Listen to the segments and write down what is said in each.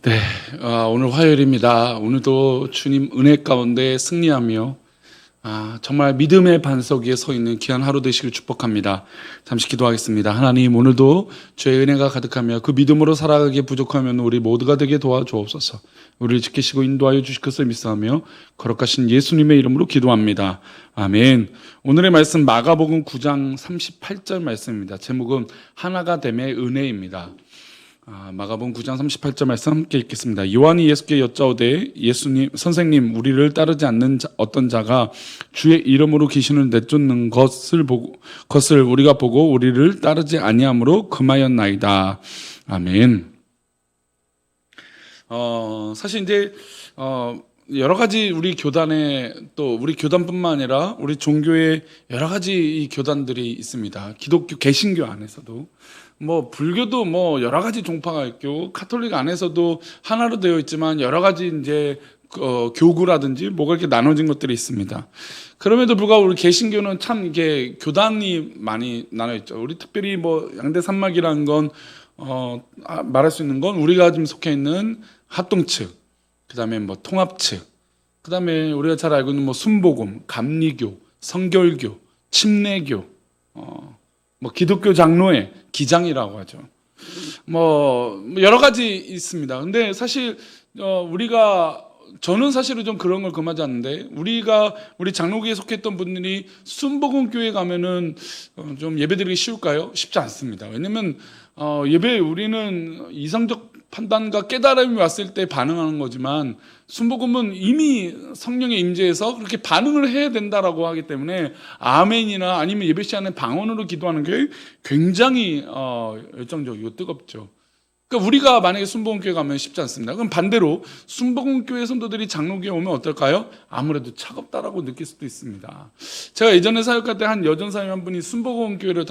네, 오늘 화요일입니다. 오늘도 주님 은혜 가운데 승리하며 정말 믿음의 반석 위에 서 있는 귀한 하루 되시길 축복합니다. 잠시 기도하겠습니다. 하나님, 오늘도 주의 은혜가 가득하며 그 믿음으로 살아가기에 부족하면 우리 모두가 되게 도와주옵소서. 우리를 지키시고 인도하여 주실 것을 믿사하며 거룩하신 예수님의 이름으로 기도합니다. 아멘. 오늘의 말씀 마가복음 9장 38절 말씀입니다. 제목은 하나가 됨의 은혜입니다. 마가복음 9장 38절 말씀 함께 읽겠습니다. 요한이 예수께 여짜오되 예수님 선생님, 우리를 따르지 않는 어떤 자가 주의 이름으로 귀신을 내쫓는 것을 우리가 보고 우리를 따르지 아니함으로 금하였나이다. 아멘. 사실 이제 여러 가지 우리 교단에, 또 우리 교단뿐만 아니라 우리 종교에 여러 가지 이 교단들이 있습니다. 기독교 개신교 안에서도 불교도 여러 가지 종파가 있고, 카톨릭 안에서도 하나로 되어 있지만 여러 가지 이제 교구라든지 뭐가 이렇게 나눠진 것들이 있습니다. 그럼에도 불구하고 우리 개신교는 참 이게 교단이 많이 나눠 있죠. 우리 특별히 양대 산막이라는 건 말할 수 있는 건 우리가 지금 속해 있는 합동 측, 그다음에 통합 측, 그다음에 우리가 잘 알고 있는 순복음, 감리교, 성결교, 침례교, 기독교 장로회, 기장이라고 하죠. 여러 가지 있습니다. 근데 사실 저는 사실은 좀 그런 걸 금하지 않는데, 우리 장로교에 속했던 분들이 순복음 교회 가면은 좀 예배드리기 쉬울까요? 쉽지 않습니다. 왜냐면 예배, 우리는 이성적 판단과 깨달음이 왔을 때 반응하는 거지만, 순복음은 이미 성령의 임재에서 그렇게 반응을 해야 된다라고 하기 때문에 아멘이나 아니면 예배 시간에 방언으로 기도하는 게 굉장히 열정적이고 뜨겁죠. 그러니까 우리가 만약에 순복음교회 가면 쉽지 않습니다. 그럼 반대로 순복음교회 성도들이 장로교회 오면 어떨까요? 아무래도 차갑다라고 느낄 수도 있습니다. 제가 예전에 사역할 때 한 여전사님 한 분이 순복음교회를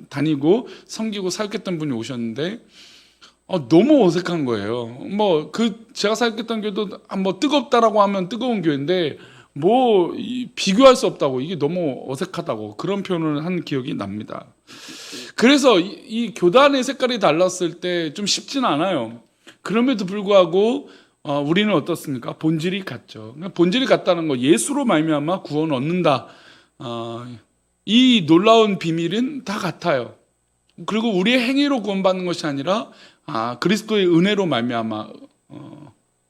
다니고 섬기고 사역했던 분이 오셨는데, 너무 어색한 거예요. 제가 사역했던 교회도 뜨겁다라고 하면 뜨거운 교회인데, 비교할 수 없다고, 이게 너무 어색하다고 그런 표현을 한 기억이 납니다. 그래서 이 교단의 색깔이 달랐을 때 좀 쉽진 않아요. 그럼에도 불구하고 우리는 어떻습니까? 본질이 같죠. 본질이 같다는 거, 예수로 말미암아 구원을 얻는다. 이 놀라운 비밀은 다 같아요. 그리고 우리의 행위로 구원받는 것이 아니라 그리스도의 은혜로 말미암아,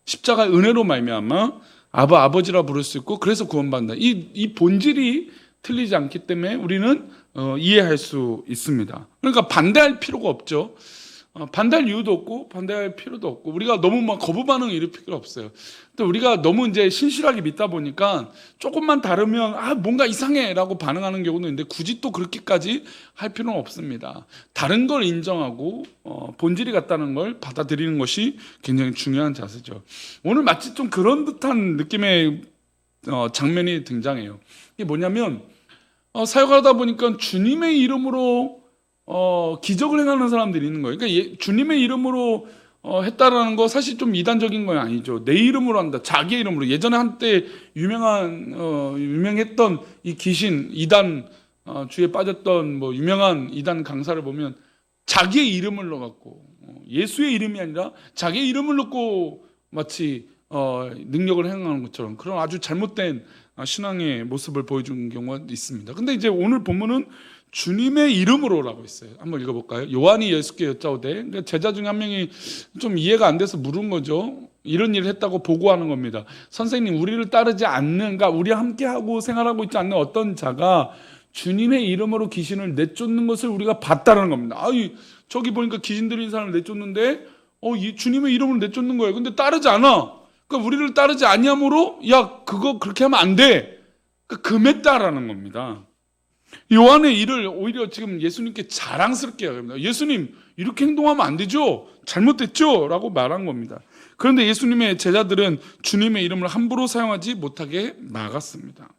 십자가의 은혜로 말미암아 아버지라 부를 수 있고, 그래서 구원받는다. 이 본질이 틀리지 않기 때문에 우리는 이해할 수 있습니다. 그러니까 반대할 필요가 없죠. 반대할 이유도 없고 반대할 필요도 없고, 우리가 너무 거부 반응을 일으킬 필요 없어요. 근데 우리가 너무 이제 신실하게 믿다 보니까 조금만 다르면 뭔가 이상해라고 반응하는 경우도 있는데, 굳이 또 그렇게까지 할 필요는 없습니다. 다른 걸 인정하고 본질이 같다는 걸 받아들이는 것이 굉장히 중요한 자세죠. 오늘 마치 좀 그런 듯한 느낌의 장면이 등장해요. 이게 뭐냐면, 사역하다 보니까 주님의 이름으로 기적을 행하는 사람들이 있는 거예요. 그러니까 주님의 이름으로 했다라는 거 사실 좀 이단적인 건 아니죠. 내 이름으로 한다, 자기의 이름으로. 예전에 한때 유명했던 이 귀신 이단, 주에 빠졌던 유명한 이단 강사를 보면 자기의 이름을 넣어갖고, 예수의 이름이 아니라 자기의 이름을 넣고 마치 능력을 행하는 것처럼, 그런 아주 잘못된 신앙의 모습을 보여주는 경우가 있습니다. 근데 이제 오늘 본문은 주님의 이름으로라고 있어요. 한번 읽어볼까요? 요한이 예수께 여짜오되, 그러니까 제자 중에 한 명이 좀 이해가 안 돼서 물은 거죠. 이런 일을 했다고 보고하는 겁니다. 선생님, 우리를 따르지 않는, 그러니까 우리와 함께하고 생활하고 있지 않는 어떤 자가 주님의 이름으로 귀신을 내쫓는 것을 우리가 봤다는 겁니다. 저기 보니까 귀신 들린 사람을 내쫓는데 주님의 이름으로 내쫓는 거예요. 근데 따르지 않아. 그러니까 우리를 따르지 아니함으로, 그거 그렇게 하면 안 돼. 그러니까 금했다라는 겁니다. 요한의 일을 오히려 지금 예수님께 자랑스럽게 합니다. 예수님, 이렇게 행동하면 안 되죠? 잘못됐죠? 라고 말한 겁니다. 그런데 예수님의 제자들은 주님의 이름을 함부로 사용하지 못하게 막았습니다.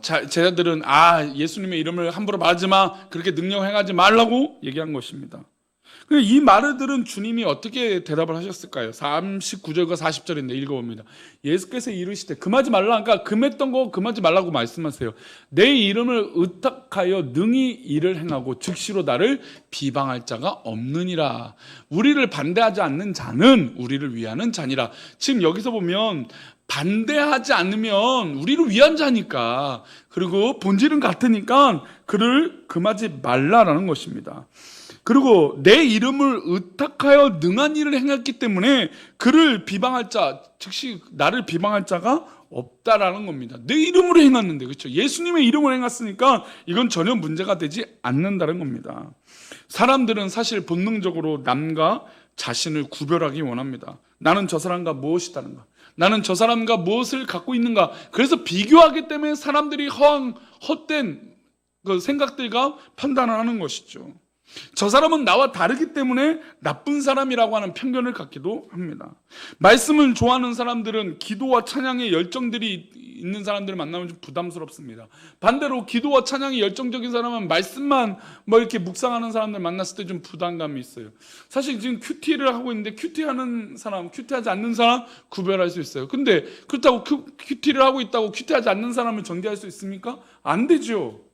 제자들은 예수님의 이름을 함부로 말하지 마, 그렇게 능력 행하지 말라고 얘기한 것입니다. 이 말을 들은 주님이 어떻게 대답을 하셨을까요? 39절과 40절인데 읽어봅니다. 예수께서 이르시되 금하지 말라. 그러니까 금했던 거 금하지 말라고 말씀하세요. 내 이름을 의탁하여 능히 일을 행하고 즉시로 나를 비방할 자가 없느니라. 우리를 반대하지 않는 자는 우리를 위하는 자니라. 지금 여기서 보면 반대하지 않으면 우리를 위한 자니까, 그리고 본질은 같으니까 그를 금하지 말라라는 것입니다. 그리고 내 이름을 의탁하여 능한 일을 행했기 때문에 그를 비방할 자, 즉시 나를 비방할 자가 없다라는 겁니다. 내 이름으로 행했는데, 그렇죠? 예수님의 이름으로 행했으니까 이건 전혀 문제가 되지 않는다는 겁니다. 사람들은 사실 본능적으로 남과 자신을 구별하기 원합니다. 나는 저 사람과 무엇이 다른가? 나는 저 사람과 무엇을 갖고 있는가? 그래서 비교하기 때문에 사람들이 헛된 그 생각들과 판단을 하는 것이죠. 저 사람은 나와 다르기 때문에 나쁜 사람이라고 하는 편견을 갖기도 합니다. 말씀을 좋아하는 사람들은 기도와 찬양에 열정들이 있는 사람들을 만나면 좀 부담스럽습니다. 반대로 기도와 찬양이 열정적인 사람은 말씀만 이렇게 묵상하는 사람들 만났을 때 좀 부담감이 있어요. 사실 지금 큐티를 하고 있는데 큐티하는 사람, 큐티하지 않는 사람 구별할 수 있어요. 근데 그렇다고 큐티를 하고 있다고 큐티하지 않는 사람을 정죄할 수 있습니까? 안 되죠.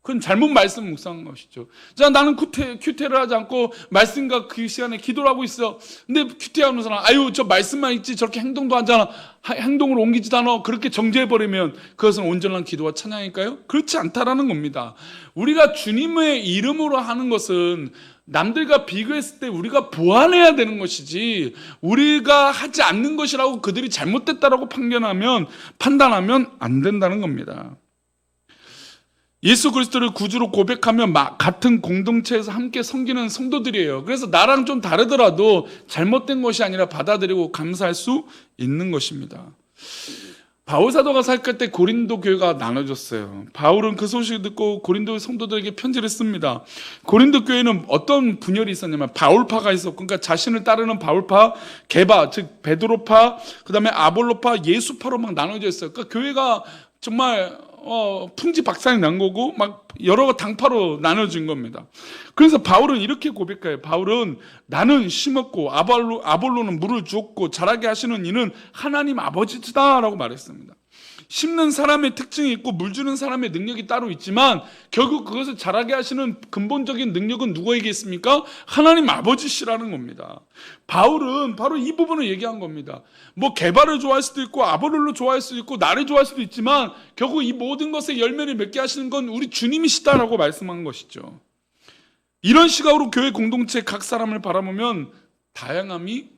그건 잘못 말씀 묵상한 것이죠. 자, 나는 큐티를 하지 않고 말씀과 그 시간에 기도를 하고 있어. 근데 큐티하는 사람, 아유, 저 말씀만 있지 저렇게 행동도 하잖아. 행동을 옮기지도 않아. 그렇게 정죄해버리면 그것은 온전한 기도와 찬양일까요? 그렇지 않다라는 겁니다. 우리가 주님의 이름으로 하는 것은 남들과 비교했을 때 우리가 보완해야 되는 것이지, 우리가 하지 않는 것이라고 그들이 잘못됐다라고 판단하면 안 된다는 겁니다. 예수 그리스도를 구주로 고백하면 같은 공동체에서 함께 섬기는 성도들이에요. 그래서 나랑 좀 다르더라도 잘못된 것이 아니라 받아들이고 감사할 수 있는 것입니다. 바울 사도가 사역할 때 고린도 교회가 나눠졌어요. 바울은 그 소식을 듣고 고린도 성도들에게 편지를 씁니다. 고린도 교회는 어떤 분열이 있었냐면 바울파가 있었고, 그러니까 자신을 따르는 바울파, 게바 즉 베드로파, 그 다음에 아볼로파, 예수파로 막 나눠져 있어요. 그러니까 교회가 정말 풍지박산이 난 거고 막 여러 당파로 나눠진 겁니다. 그래서 바울은 이렇게 고백해요. 바울은 나는 심었고 아볼로는 물을 주었고 자라게 하시는 이는 하나님 아버지다라고 말했습니다. 심는 사람의 특징이 있고 물 주는 사람의 능력이 따로 있지만 결국 그것을 자라게 하시는 근본적인 능력은 누구에게 있습니까? 하나님 아버지시라는 겁니다. 바울은 바로 이 부분을 얘기한 겁니다. 게바를 좋아할 수도 있고 아볼로를 좋아할 수도 있고 나를 좋아할 수도 있지만 결국 이 모든 것의 열매를 맺게 하시는 건 우리 주님이시다라고 말씀한 것이죠. 이런 시각으로 교회 공동체 각 사람을 바라보면 다양함이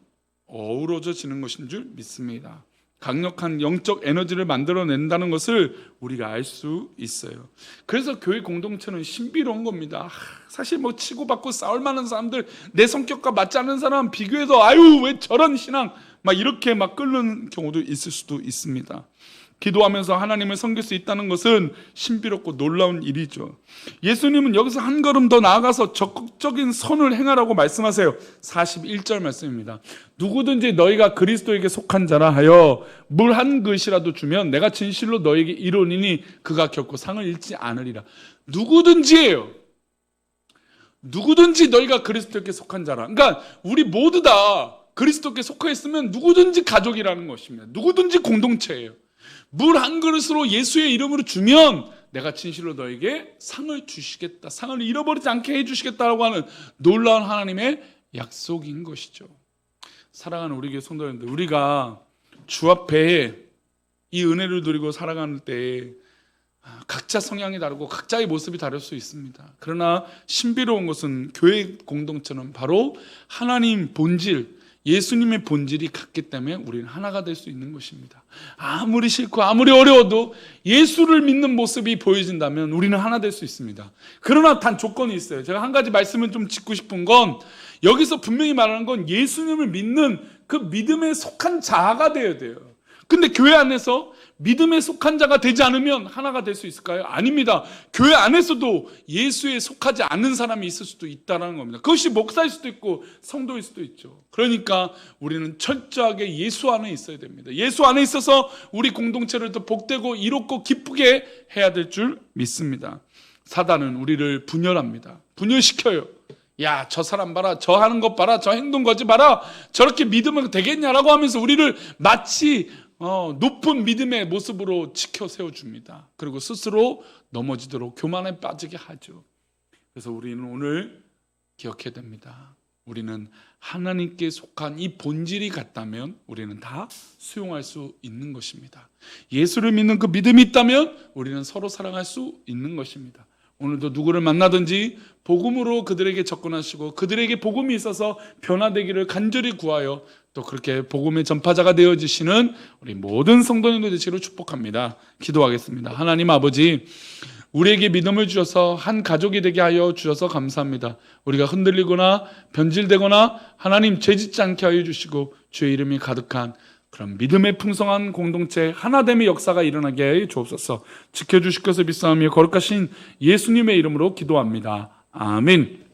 어우러져지는 것인 줄 믿습니다. 강력한 영적 에너지를 만들어낸다는 것을 우리가 알 수 있어요. 그래서 교회 공동체는 신비로운 겁니다. 사실 치고받고 싸울 만한 사람들, 내 성격과 맞지 않는 사람 비교해서 아유 왜 저런 신앙 이렇게 끓는 경우도 있을 수도 있습니다. 기도하면서 하나님을 섬길 수 있다는 것은 신비롭고 놀라운 일이죠. 예수님은 여기서 한 걸음 더 나아가서 적극적인 선을 행하라고 말씀하세요. 41절 말씀입니다. 누구든지 너희가 그리스도에게 속한 자라 하여 물 한 그릇이라도 주면 내가 진실로 너희에게 이르노니 그가 결코 상을 잃지 않으리라. 누구든지예요. 누구든지 너희가 그리스도에게 속한 자라. 그러니까 우리 모두 다 그리스도께 속해 있으면 누구든지 가족이라는 것입니다. 누구든지 공동체예요. 물 한 그릇으로 예수의 이름으로 주면 내가 진실로 너에게 상을 주시겠다, 상을 잃어버리지 않게 해주시겠다라고 하는 놀라운 하나님의 약속인 것이죠. 사랑하는 우리 교회 성도님들, 우리가 주 앞에 이 은혜를 누리고 살아가는 때 각자 성향이 다르고 각자의 모습이 다를 수 있습니다. 그러나 신비로운 것은 교회 공동체는 바로 하나님 본질, 예수님의 본질이 같기 때문에 우리는 하나가 될 수 있는 것입니다. 아무리 싫고 아무리 어려워도 예수를 믿는 모습이 보여진다면 우리는 하나 될 수 있습니다. 그러나 단 조건이 있어요. 제가 한 가지 말씀을 좀 짚고 싶은 건, 여기서 분명히 말하는 건 예수님을 믿는 그 믿음에 속한 자가 되어야 돼요. 근데 교회 안에서 믿음에 속한 자가 되지 않으면 하나가 될 수 있을까요? 아닙니다. 교회 안에서도 예수에 속하지 않는 사람이 있을 수도 있다는 겁니다. 그것이 목사일 수도 있고 성도일 수도 있죠. 그러니까 우리는 철저하게 예수 안에 있어야 됩니다. 예수 안에 있어서 우리 공동체를 더 복되고 이롭고 기쁘게 해야 될 줄 믿습니다. 사단은 우리를 분열합니다. 분열시켜요. 야, 저 사람 봐라, 저 하는 것 봐라, 저 행동 거지 봐라, 저렇게 믿으면 되겠냐라고 하면서 우리를 마치 높은 믿음의 모습으로 지켜 세워줍니다. 그리고 스스로 넘어지도록 교만에 빠지게 하죠. 그래서 우리는 오늘 기억해야 됩니다. 우리는 하나님께 속한 이 본질이 같다면 우리는 다 수용할 수 있는 것입니다. 예수를 믿는 그 믿음이 있다면 우리는 서로 사랑할 수 있는 것입니다. 오늘도 누구를 만나든지 복음으로 그들에게 접근하시고 그들에게 복음이 있어서 변화되기를 간절히 구하여 또 그렇게 복음의 전파자가 되어지시는 우리 모든 성도님들 되시기를 축복합니다. 기도하겠습니다. 하나님 아버지, 우리에게 믿음을 주셔서 한 가족이 되게 하여 주셔서 감사합니다. 우리가 흔들리거나 변질되거나 하나님 죄짓지 않게 하여 주시고 주의 이름이 가득한 그런 믿음의 풍성한 공동체 하나됨의 역사가 일어나게 하여 주옵소서. 지켜주실 것을 믿사오며 거룩하신 예수님의 이름으로 기도합니다. 아멘.